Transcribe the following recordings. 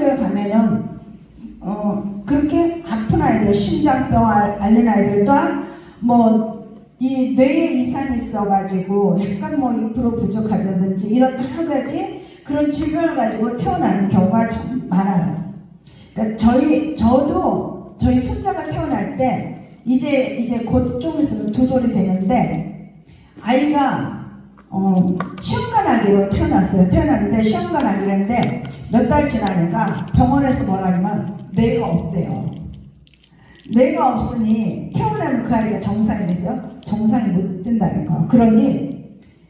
성교에 가면은 그렇게 아픈 아이들, 심장병 앓는 아이들, 또한 이 뇌에 이상이 있어가지고 약간 2% 부족하다든지 이런 여러 가지 그런 질병을 가지고 태어나는 경우가 좀 많아요. 그러니까 저희 손자가 태어날 때 이제 곧 좀 있으면 2돌이 되는데 아이가 시험관아기로 태어났어요. 태어났는데 시험관아기를 했는데 몇 달 지나니까 병원에서 뭐라 하냐면 뇌가 없대요. 뇌가 없으니 태어나면 그 아이가 정상이 됐어요. 정상이 못 된다는 거. 그러니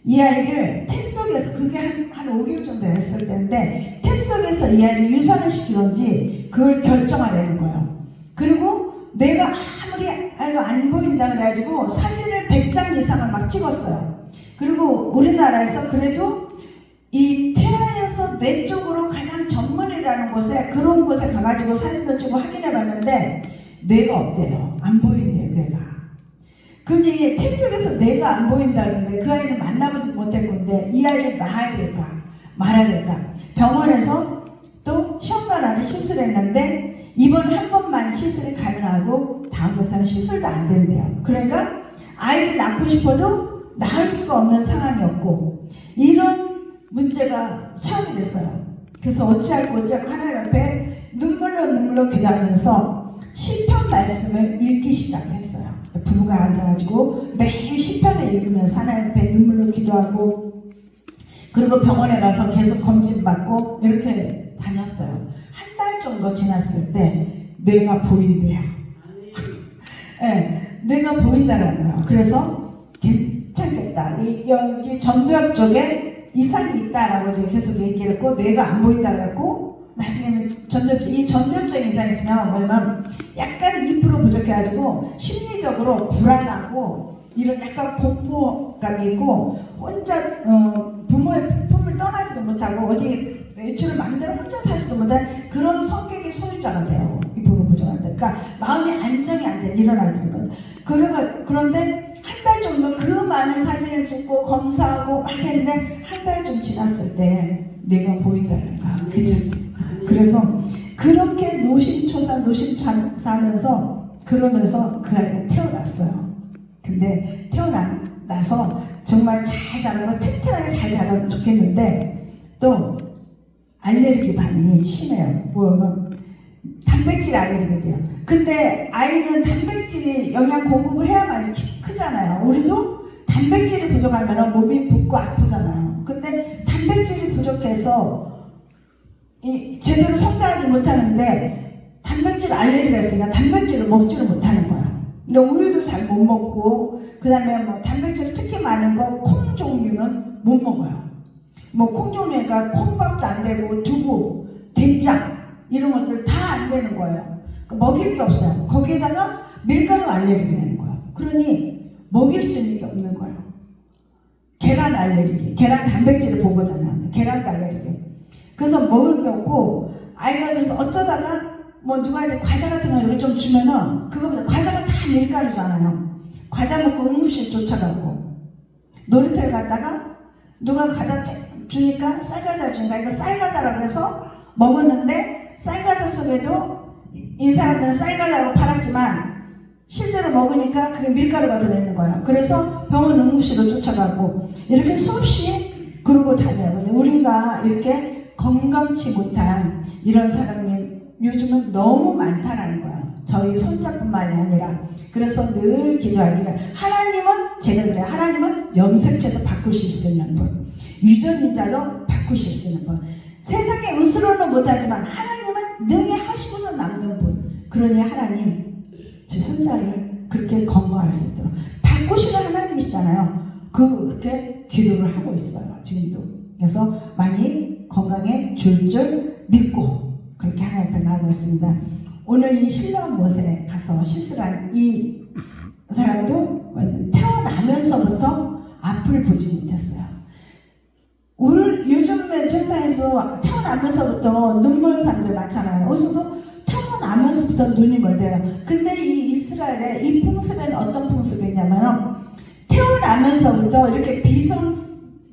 이 아이를 태 속에서 그게 한 5개월 정도 됐을 때인데 태 속에서 이 아이를 유산을 시키는지 그걸 결정하려는 거예요. 그리고 내가 아무리 안 보인다 그래가지고 사진을 100장 이상을 막 찍었어요. 그리고 우리나라에서 그래도 이 태아에서 뇌 쪽으로 가장 전문이라는 곳에 그런 곳에 가가지고 사진도 찍고 확인해봤는데 뇌가 없대요. 안 보인대요, 뇌가. 근데 태 속에서 뇌가 안 보인다는데 그 아이를 만나보지 못할 건데 이 아이를 낳아야 될까 말아야 될까. 병원에서 또 시험관아를 시술했는데 이번 한 번만 시술이 가능하고 다음부터는 시술도 안 된대요. 그러니까 아이를 낳고 싶어도 낳을 수가 없는 상황이었고 이런 문제가 처음이 됐어요. 그래서 어찌할까 하나님 앞에 눈물로 기도하면서 시편 말씀을 읽기 시작했어요. 부부가 앉아가지고 매일 시편을 읽으면서 하나님 앞에 눈물로 기도하고 그리고 병원에 가서 계속 검진받고 이렇게 다녔어요. 한 달 정도 지났을 때 뇌가 보인대요. 네, 뇌가 보인다는 거예요. 그래서 괜찮겠다. 여기 전두엽 쪽에 이상이 있다라고 제가 계속 얘기를 했고 뇌가 안 보인다 그랬고 나중에는 전두엽적인 이상이 있으면 뭐냐면 약간 2% 부족해가지고 심리적으로 불안하고 이런 약간 공포감이 있고 혼자 부모의 품을 떠나지도 못하고 어디 외출을 마음대로 혼자 살지도 못한 그런 성격의 소유자가 돼요. 2% 부족한다. 그러니까 마음이 안정이 안 돼. 이런 아이들은. 그런데 한 달 정도 그 많은 사진을 찍고 검사하고 막 했는데 한 달 좀 지났을 때 내가 보인다는 거야. 그죠? 그래서 그렇게 노심초사하면서 그러면서 그 아이가 태어났어요. 근데 태어나서 정말 잘 자라고 튼튼하게 잘 자라면 좋겠는데 또 알레르기 반응이 심해요. 뭐냐면 단백질 알레르기예요. 근데 아이는 단백질이 영양 공급을 해야만 크잖아요. 우리도 단백질이 부족하면 몸이 붓고 아프잖아요. 근데 단백질이 부족해서 제대로 성장하지 못하는데 단백질 알레르기가 있으니까 단백질을 먹지를 못하는 거야. 근데 우유도 잘 못 먹고 그 다음에 단백질 특히 많은 거 콩 종류는 못 먹어요. 콩 종류니까 콩밥도 안 되고 두부, 된장 이런 것들 다 안 되는 거예요. 먹일 게 없어요. 거기에다가 밀가루 알레르기 내는 거예요. 그러니 먹일 수 있는 게 없는 거예요. 계란 알레르기, 계란 단백질을 보고잖아요. 계란도 알레르기. 그래서 먹을 게 없고 아이가 그래서 어쩌다가 누가 이제 과자 같은 거 이렇게 좀 주면은 그거보다 과자가 다 밀가루잖아요. 과자 먹고 응급실 쫓아가고 놀이터에 갔다가 누가 과자 주니까 쌀과자 주니까 이거 쌀과자라고 해서 먹었는데 쌀과자 속에도 이 사람들은 쌀과자라고 팔았지만 실제로 먹으니까 그게 밀가루가 들어있는 거예요. 그래서 병원 응급실로 쫓아가고 이렇게 수없이 그러고 다녀요. 근데 우리가 이렇게 건강치 못한 이런 사람이 요즘은 너무 많다라는 거예요. 저희 손자뿐만이 아니라. 그래서 늘 기도하기를 하나님은 제가 그래요. 하나님은 염색체도 바꾸실 수 있는 분, 유전인자도 바꾸실 수 있는 분, 세상에 의수로는 못하지만 하나님은 능히 하시고도 남는 분. 그러니 하나님 제 손자를 그렇게 건강할 수 있도록 바꾸시는 하나님이시잖아요. 그렇게 기도를 하고 있어요. 지금도. 그래서 많이 건강에 줄 믿고 그렇게 하나님 앞에 나아가고 있습니다. 오늘 이 신랑 못에 가서 시술한 이 사람도 태어나면서부터 앞을 보지 못했어요. 요즘에 세상에서 태어나면서부터 눈물 사람들 많잖아요. 어디서도 태어나면서부터 눈이 멀대요. 근데 이 이스라엘의 이 풍습에는 어떤 풍습이냐면 태어나면서부터 이렇게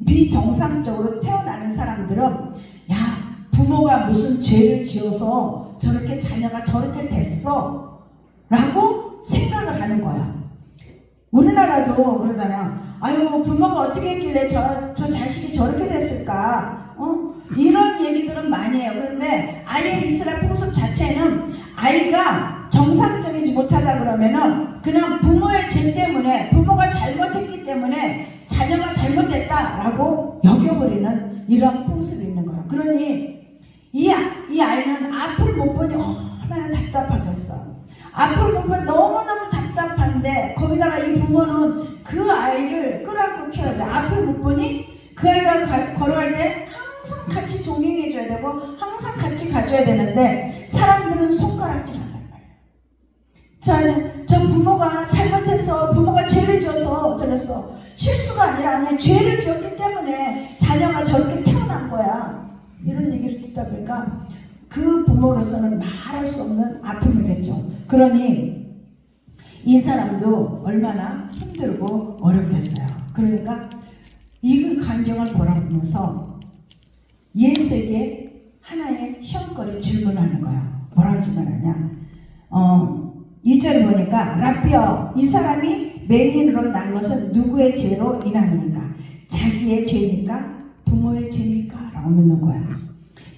비정상적으로 태어나는 사람들은 부모가 무슨 죄를 지어서 저렇게 자녀가 저렇게 됐어 라고 생각을 하는 거야. 우리나라도 그러잖아요. 아유, 부모가 어떻게 했길래 저 자식이 저렇게 됐을까? 이런 얘기들은 많이 해요. 그런데 아예 이스라엘 풍습 자체는 아이가 정상적이지 못하다 그러면은 그냥 부모의 죄 때문에, 부모가 잘못했기 때문에 자녀가 잘못했다라고 여겨버리는 이런 풍습이 있는 거예요. 그러니 이 아이는 앞을 못 보니 얼마나 답답하겠어. 앞을 못 보니 너무너무 답답한데 거기다가 이 부모는 그 아이를 끌어안고 키워야 돼. 앞을 못 보니 그 아이가 걸어갈 때 항상 같이 동행해줘야 되고 항상 같이 가줘야 되는데 사람들은 손가락질 한단 말이에요. 저 부모가 잘못해서, 부모가 죄를 지어서 저랬어. 실수가 아니라 그냥 죄를 지었기 때문에 자녀가 저렇게 태어난 거야. 이런 얘기를 듣다 보니까 그 부모로서는 말할 수 없는 아픔이겠죠. 그러니 이 사람도 얼마나 힘들고 어렵겠어요. 그러니까 이 광경을 보면서 예수에게 하나의 시험거리 질문하는 거예요. 뭐라고 질문하냐? 2절 보니까 라삐여, 이 사람이 맹인으로 난 것은 누구의 죄로 인함입니까? 자기의 죄입니까? 부모의 죄입니까? 라고 묻는 거야.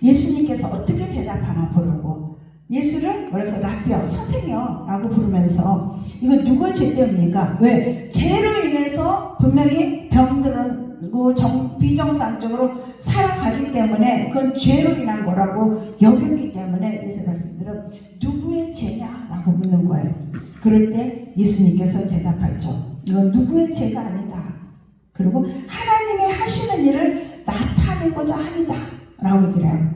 예수님께서 어떻게 대답하나 보려고 예수를 그래서 라삐여, 선생이여 라고 부르면서 이거 누구의 죄 때문입니까? 왜? 죄로 인해서 분명히 병들고 비정상적으로 살아가기 때문에 그건 죄로 인한 거라고 여겼기 때문에 이스라엘 사람들은 누구의 죄냐? 라고 묻는 거예요. 그럴 때 예수님께서 대답하죠. 이건 누구의 죄가 아니다. 그리고 하나님의 하시는 일을 나타내고자 합니다. 라고 얘기를 해요.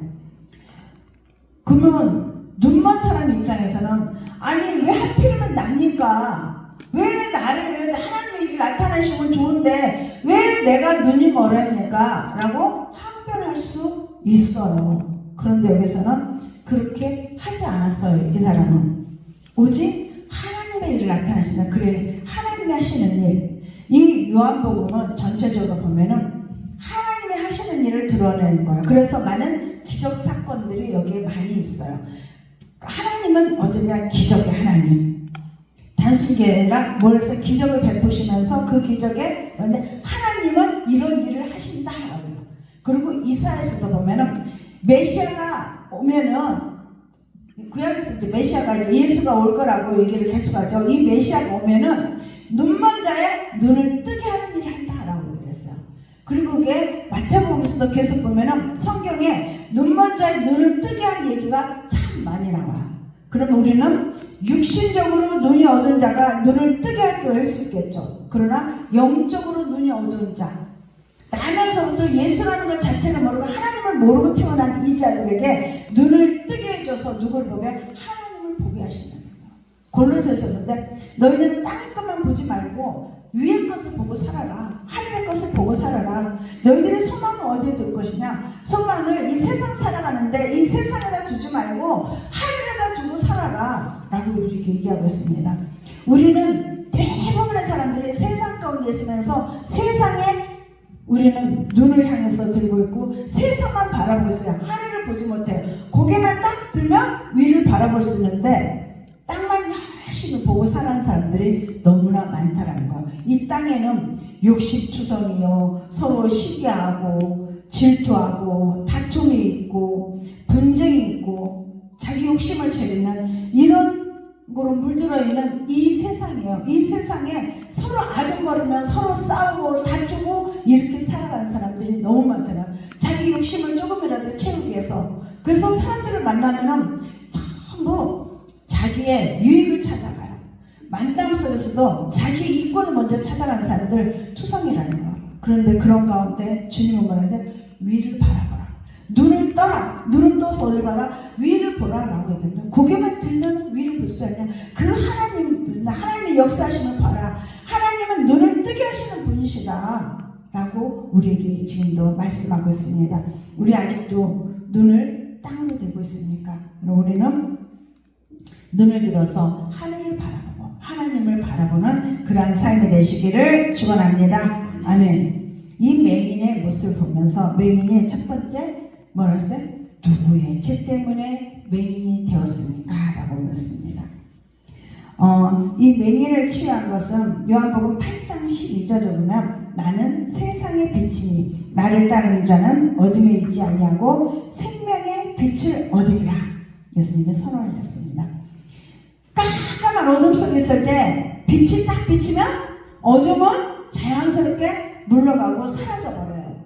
그러면 눈먼 사람 입장에서는 아니 왜 하필이면 납니까? 왜 나를 하나님의 일을 나타내시면 좋은데 왜 내가 눈이 멀어합니까? 라고 항변할 수 있어요. 그런데 여기서는 그렇게 하지 않았어요. 이 사람은 오직 하나님의 일을 나타내신다. 그래, 하나님이 하시는 일. 이 요한복음은 전체적으로 보면은 하나님이 하시는 일을 드러내는 거예요. 그래서 많은 기적 사건들이 여기에 많이 있어요. 하나님은 어쩌냐? 기적의 하나님. 단순히 아니라 뭐래서 기적을 베푸시면서 그 기적에 하나님은 이런 일을 하신다. 그리고 이사야서도 보면은 메시아가 오면은 구약에서 이제 메시아가 이제 예수가 올 거라고 얘기를 계속하죠. 이 메시아가 오면은 눈먼 자의 눈을 뜨게 하는 일을 한다라고 얘기를 했어요. 그리고 그게 마태복음에서도 계속 보면은 성경에 눈먼 자의 눈을 뜨게 하는 얘기가 참 많이 나와. 그럼 우리는 육신적으로 눈이 어두운 자가 눈을 뜨게 할 수 있겠죠. 그러나 영적으로 눈이 어두운 자, 나면서부터 예수라는 것 자체를 모르고 하나님을 모르고 태어난 이 자들에게 눈을 뜨게 해줘서 누구를 보게? 하나님을 보게 하시는 거예요. 골로새서 있는데 너희들은 땅의 것만 보지 말고 위의 것을 보고 살아라. 하늘의 것을 보고 살아라. 너희들의 소망은 어디에 둘 것이냐? 소망을 이 세상 살아가는데 이 세상에다 두지 말고 하늘에다 두고 살아라 라고 이렇게 얘기하고 있습니다. 우리는 대부분의 사람들이 세상 가운데 있으면서 세상에 우리는 눈을 향해서 들고 있고 세상만 바라보고 있어요. 하늘을 보지 못해요. 고개만 딱 들면 위를 바라볼 수 있는데 땅만 열심히 보고 사는 사람들이 너무나 많다라는 거예요. 이 땅에는 욕심투성이요, 서로 시기하고 질투하고 다툼이 있고 분쟁이 있고 자기 욕심을 채우는 이런 거로 물들어 있는 이 세상이에요. 이 세상에 서로 아둥거리면 서로 싸우고 다투고 이렇게 살아가는 사람들이 너무 많잖아요. 자기 욕심을 조금이라도 채우기 위해서. 그래서 사람들을 만나면은 전부 자기의 유익을 찾아가요. 만남 속에서도 자기 이권을 먼저 찾아가는 사람들 투성이라는 거예요. 그런데 그런 가운데 주님은 뭐라는데 위를 바라보라. 눈을 떠라. 눈을 떠서 어디 봐라. 위를 보라라고 해야 고개만 들면 위를 볼 수 있냐. 그 하나님의 역사하심을 봐라. 하나님은 눈을 뜨게 하시는 분이시다 라고 우리에게 지금도 말씀하고 있습니다. 우리 아직도 눈을 땅으로 대고 있습니까? 우리는 눈을 들어서 하늘을 바라보고 하나님을 바라보는 그러한 삶이 되시기를 축원합니다. 아멘. 이 맹인의 모습을 보면서 맹인이 첫 번째 뭐라 했어요? 누구의 죄 때문에 맹인이 되었습니까? 라고 묻습니다. 이 맹인을 치유한 것은 요한복음 8장 12절에 보면 나는 세상의 빛이니 나를 따르는 자는 어둠에 있지 아니하고 생명의 빛을 얻으리라. 예수님이 선언하셨습니다. 깜깜한 어둠 속에 있을 때 빛이 딱 비치면 어둠은 자연스럽게 물러가고 사라져버려요.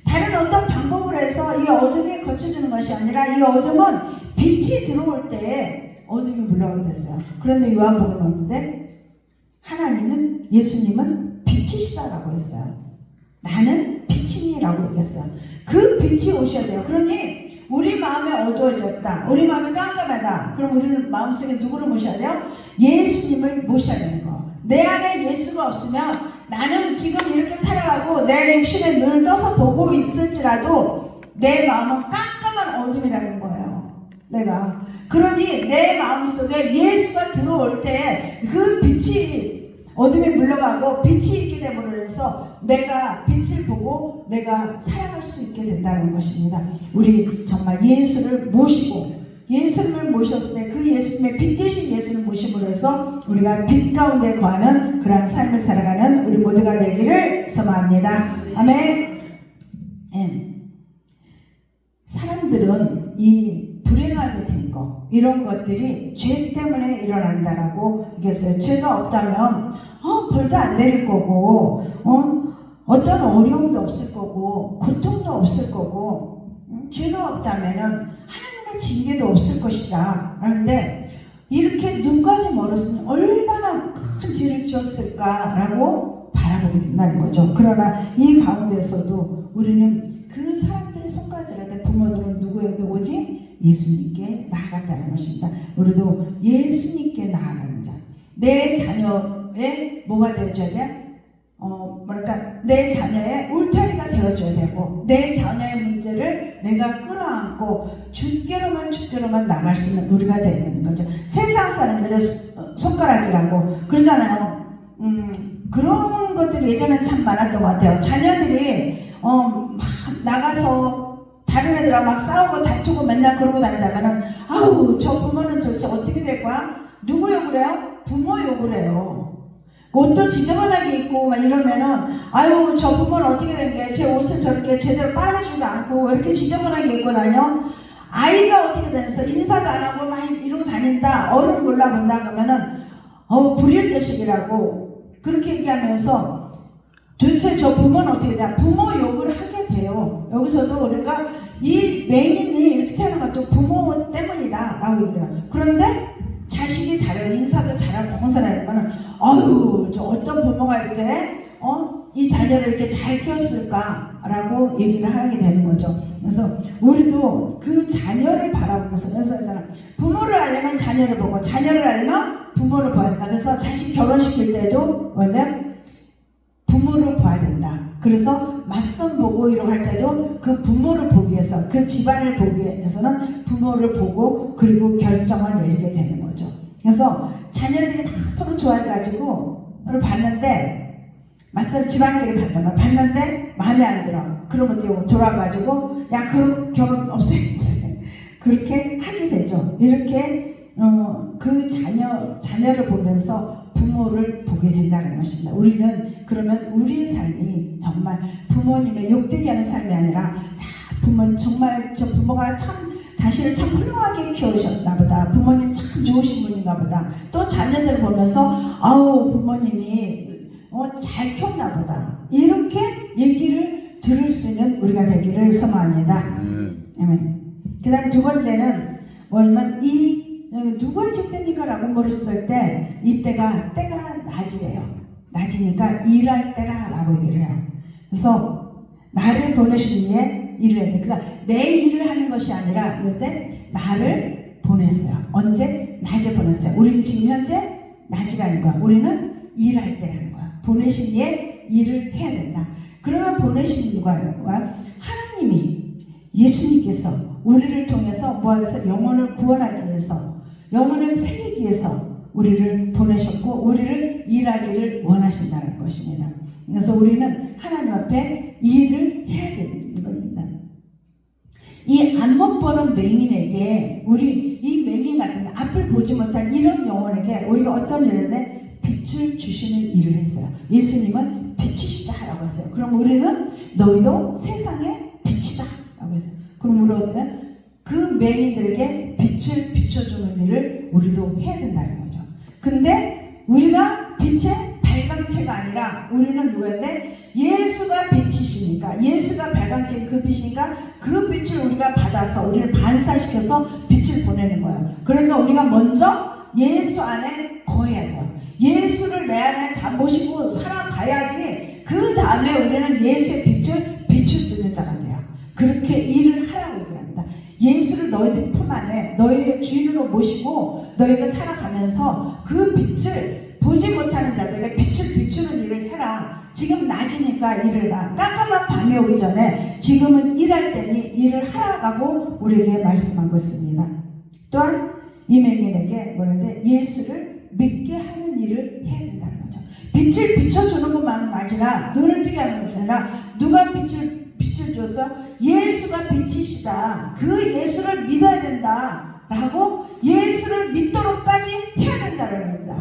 다른 어떤 방법으로 해서 이 어둠이 거쳐주는 것이 아니라 이 어둠은 빛이 들어올 때 어둠이 물러가게 됐어요. 그런데 요한복음을 보는데 하나님은, 예수님은 빛이시다라고 했어요. 나는 빛이니라고 얘기했어요. 그 빛이 오셔야 돼요. 그러니 우리 마음이 어두워졌다, 우리 마음이 깜깜하다, 그럼 우리는 마음속에 누구를 모셔야 돼요? 예수님을 모셔야 되는 거. 내 안에 예수가 없으면 나는 지금 이렇게 살아가고 내 육신에 눈을 떠서 보고 있을지라도 내 마음은 깜깜한 어둠이라는 거예요. 내가 그러니 내 마음속에 예수가 들어올 때 그 빛이 어둠이 물러가고 빛이 있게 됨으로 해서 내가 빛을 보고 내가 살아갈 수 있게 된다는 것입니다. 우리 정말 예수를 모시고, 예수님을 모셨을 때 그 예수님의 빛 대신 예수를 모심으로 해서 우리가 빛 가운데 거하는 그러한 삶을 살아가는 우리 모두가 되기를 소망합니다. 아멘. 사람들은 이 불행하게 된 것, 이런 것들이 죄 때문에 일어난다라고 얘기했어요. 죄가 없다면 벌도 안 내릴 거고, 어떤 어려움도 없을 거고, 고통도 없을 거고, 죄가 없다면은 하나님의 징계도 없을 것이다. 그런데 이렇게 눈까지 멀었으면 얼마나 큰 죄를 지었을까라고 바라보게 된다는 거죠. 그러나 이 가운데서도 우리는 그 사람들의 손가락에 부모들은 누구에게 오지? 예수님께 나아갔다는 것입니다. 우리도 예수님께 나아가는 자. 내 자녀의 뭐가 되어줘야 돼? 내 자녀의 울타리가 되어줘야 되고, 내 자녀의 문제를 내가 끌어안고 주께로만 나갈 수 있는 우리가 되어야 되는 거죠. 세상 사람들의 손가락질하고 그러잖아요. 그런 것들이 예전엔 참 많았던 것 같아요. 자녀들이 막 나가서 다른 애들하고 막 싸우고 다투고 맨날 그러고 다니다가는 아우 저 부모는 도대체 어떻게 될 거야? 누구 욕을 해요? 부모 욕을 해요. 옷도 지저분하게 입고 막 이러면은 아유 저 부모는 어떻게 된 게 제 옷을 저렇게 제대로 빨아주지도 않고 왜 이렇게 지저분하게 입고 다녀? 아이가 어떻게 됐어? 인사도 안 하고 막 이러고 다닌다. 어른 몰라본다 그러면은 불일대식이라고 그렇게 얘기하면서 도대체 저 부모는 어떻게 돼? 부모 욕을 하게 돼요. 여기서도 우리가 이 맹인이 이렇게 태어난 것도 부모 때문이다 라고 얘기해요. 그런데 자식이 잘해요. 인사도 잘하고 공사를 하면은 아유 저 어떤 부모가 이렇게 이 자녀를 이렇게 잘 키웠을까 라고 얘기를 하게 되는 거죠. 그래서 우리도 그 자녀를 바라보면서, 그래서 부모를 알려면 자녀를 보고 자녀를 알려면 부모를 봐야 된다. 그래서 자식 결혼시킬 때도 뭐냐? 부모를 봐야 된다. 그래서 맞선 보고 이러고 할 때도 그 부모를 보기 위해서, 그 집안을 보기 위해서는 부모를 보고 그리고 결정을 내리게 되는 거죠. 그래서 자녀들이 다 서로 좋아해가지고 너를 봤는데 맞선 집안끼리 봤는데 마음에 안 들어. 그러면 돌아가지고 야 그 결혼 없애 그렇게 하게 되죠. 이렇게 그 자녀를 보면서 부모를 보게 된다는 것입니다. 우리는 그러면 우리의 삶이 정말 부모님의 욕되게 하는 삶이 아니라 야, 부모님 정말 저 부모가 참 자신을 참 훌륭하게 키우셨나 보다. 부모님 참 좋으신 분인가 보다. 또 자녀들을 보면서 아우 부모님이 잘 키웠나 보다. 이렇게 얘기를 들을 수 있는 우리가 되기를 소망합니다. 그 다음 두 번째는 뭐냐면 누구의 죄입니까? 라고 물었을 때 때가 낮이래요. 낮이니까 일할 때라 라고 얘기를 해요. 그래서 나를 보내신 이에 일을 해야 돼. 그러니까 내 일을 하는 것이 아니라 그런데 나를 보냈어요. 언제? 낮에 보냈어요. 우리는 지금 현재 낮이라는 거야. 우리는 일할 때라는 거야. 보내신 이에 일을 해야 된다. 그러면 보내신 누가 하나님이, 예수님께서 우리를 통해서 뭐하겠어? 영혼을 구원하기 위해서, 영혼을 살리기 위해서 우리를 보내셨고 우리를 일하기를 원하신다는 것입니다. 그래서 우리는 하나님 앞에 일을 해야 되는 겁니다. 이 안목 보는 맹인에게 우리 이 맹인 같은 앞을 보지 못한 이런 영혼에게 우리가 어떤 일을 했는데 빛을 주시는 일을 했어요. 예수님은 빛이시다 라고 했어요. 그럼 우리는 너희도 세상의 빛이다 라고 했어요. 그럼 우리는 그 맹인들에게 빛을 비춰주는 일을 우리도 해야 된다는 거죠. 근데 우리가 빛의 발광체가 아니라 우리는 누구였는데 예수가 빛이시니까, 예수가 발광체인 그 빛이니까 그 빛을 우리가 받아서 우리를 반사시켜서 빛을 보내는 거예요. 그러니까 우리가 먼저 예수 안에 거해야 돼요. 예수를 내 안에 다 모시고 살아가야지 그 다음에 우리는 예수의 빛을 비출 수 있는 자가 돼요. 그렇게 일을 하라고 얘기합니다. 예수를 너희들 품 안에 너희의 주인으로 모시고 너희가 살아가면서 그 빛을 보지 못하는 자들에게 빛을 비추는 일을 해라. 지금 낮이니까 일을 해라. 깜깜한 밤이 오기 전에 지금은 일할 때니 일을 하라고 우리에게 말씀하고 있습니다. 또한 이 맹인에게 뭐라는데 예수를 믿게 하는 일을 해야 된다는 거죠. 빛을 비춰주는 것만은 아니라 눈을 뜨게 하는 것이 아니라 누가 빛을 줬어? 예수가 빛이시다. 그 예수를 믿어야 된다 라고 예수를 믿도록까지 해야 된다는 겁니다.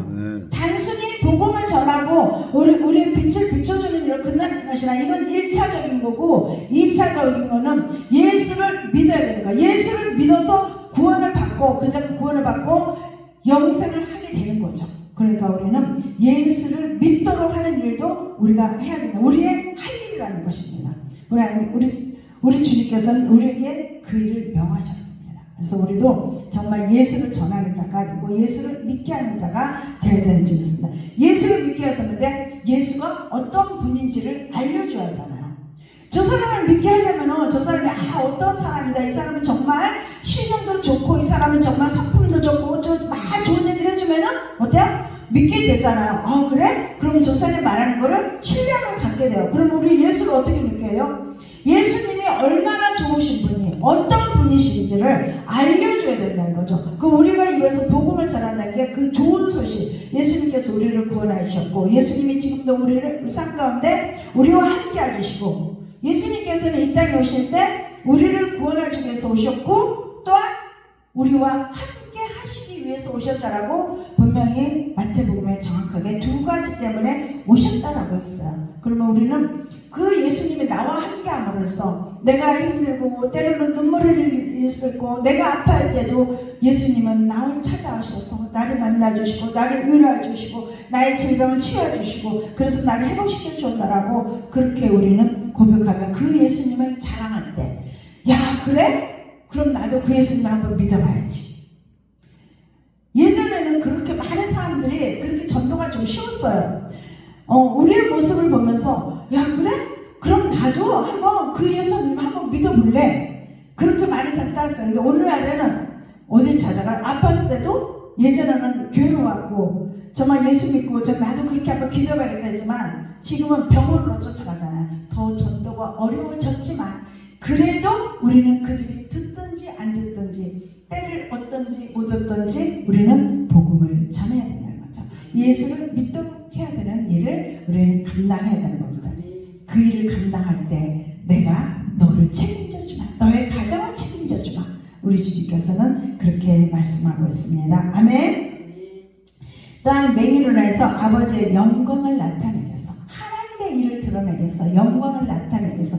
단순히 복음을 전하고 우리 빛을 비춰주는 일을 끝나는 것이 아니라 이건 1차적인 거고 2차적인 거는 예수를 믿어야 되는 거야. 예수를 믿어서 구원을 받고 그 구원을 받고 영생을 하게 되는 거죠. 그러니까 우리는 예수를 믿도록 하는 일도 우리가 해야 된다. 우리의 할 일이라는 것입니다. 우리 주님께서는 우리에게 그 일을 명하셨습니다. 그래서 우리도 정말 예수를 전하는 자가 되고 예수를 믿게 하는 자가 되어야 되는 줄 믿습니다. 예수를 믿게 하셨는데 예수가 어떤 분인지를 알려줘야 하잖아요. 저 사람을 믿게 하려면 저 사람이 어떤 사람이다. 이 사람은 정말 신용도 좋고 이 사람은 정말 성품도 좋고 막 좋은 얘기를 해주면 어때요? 믿게 되잖아요. 그래? 그럼 저 사람이 말하는 거를 신뢰를 갖게 돼요. 그럼 우리 예수를 어떻게 믿게 해요? 예수님이 얼마나 좋으신 분이 어떤 분이신지를 알려줘야 된다는 거죠. 그 우리가 입에서 복음을 전한다는 게 그 좋은 소식. 예수님께서 우리를 구원하셨고 예수님이 지금도 우리를 삶 가운데 우리와 함께 하시고 예수님께서는 이 땅에 오실 때 우리를 구원하기 위해서 오셨고 또한 우리와 함께 하시기 위해서 오셨다라고 분명히 마태복음에 정확하게 두 가지 때문에 오셨다라고 했어요. 그러면 우리는 그 예수님이 나와 함께 함으로써 내가 힘들고 때로는 눈물을 흘리고 내가 아파할 때도 예수님은 나를 찾아오셔서 나를 만나주시고 나를 위로해주시고 나의 질병을 치유해주시고 그래서 나를 회복시켜 준다라고 그렇게 우리는 고백하면 그 예수님을 자랑할 때 야 그래? 그럼 나도 그 예수님을 한번 믿어봐야지. 예전에는 그렇게 많은 사람들이 그렇게 전도가 좀 쉬웠어요. 우리의 모습을 보면서 야 그래? 그럼 나도 한번 그 예수님 한번 믿어볼래? 그렇게 많이 따랐어요. 근데 오늘날에는 어딜 찾아가? 아팠을 때도 예전에는 교회로 왔고 정말 예수 믿고 나도 그렇게 한번 기도해야겠다 했지만 지금은 병원으로 쫓아가잖아요. 더 전도가 어려워졌지만 그래도 우리는 그들이 듣든지 안 듣든지 때를 얻든지 못 얻든지 우리는 복음을 전해야 된다는 거죠. 예수를 믿도록 해야 되는 일을 우리는 감당해야 되는 겁니다. 그 일을 감당할 때 내가 너를 책임져 주마. 너의 가정을 책임져 주마. 우리 주님께서는 그렇게 말씀하고 있습니다. 아멘. 또한 맹인으로 해서 아버지의 영광을 나타내기 위해서 하나님의 일을 드러내기 위해서 영광을 나타내기 위해서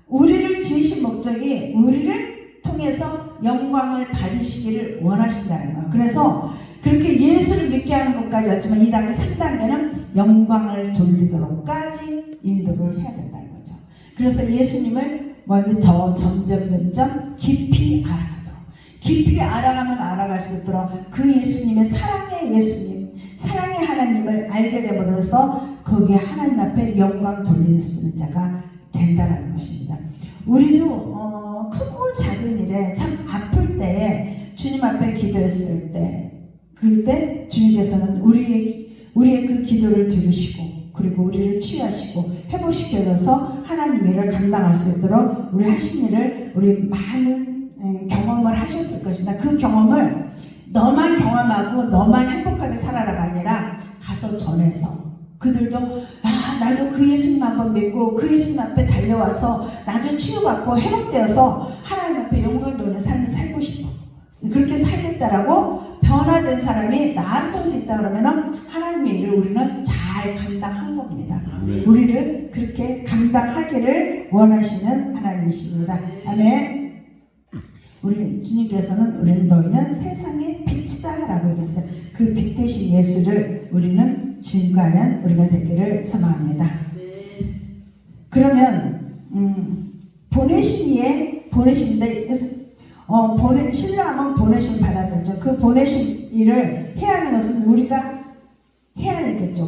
우리를 지으신 목적이 우리를 통해서 영광을 받으시기를 원하신다는 거예요. 그래서 그렇게 예수를 믿게 하는 것까지 왔지만 2단계, 3단계는 영광을 돌리도록까지 인도를 해야 된다는 거죠. 그래서 예수님을 더 점점 깊이 알아가도록 깊이 알아가면 알아갈수록 그 예수님의 사랑의 예수님, 사랑의 하나님을 알게 됨으로써 거기에 하나님 앞에 영광 돌릴 수 있는 자가 된다는 것입니다. 우리도 크고 작은 일에 참 아플 때에 주님 앞에 기도했을 때 그때 주님께서는 우리의 그 기도를 들으시고 그리고 우리를 치유하시고 회복시켜줘서 하나님 일을 감당할 수 있도록 우리 하신 일을 우리 많은 경험을 하셨을 것입니다. 그 경험을 너만 경험하고 너만 행복하게 살아라가 아니라 가서 전해서 그들도 나도 그 예수님 한번 믿고 그 예수님 앞에 달려와서 나도 치유받고 회복되어서 하나님 앞에 영광 돌리는 삶을 살고 싶어. 그렇게 살겠다라고 변화된 사람이 나한테 올 수 있다 그러면은 하나님의 일을 우리는 잘 감당한 겁니다. 아멘. 우리를 그렇게 감당하기를 원하시는 하나님이십니다. 아멘. 우리 주님께서는 우리는 너희는 세상의 빛이다라고 얘기했어요. 그 빛 대신 예수를 우리는 증거하는 우리가 되기를 소망합니다. 그러면 보내신데 신랑은 보내심 받았겠죠. 그 보내신 일을 해야 하는 것은 우리가 해야 되겠죠.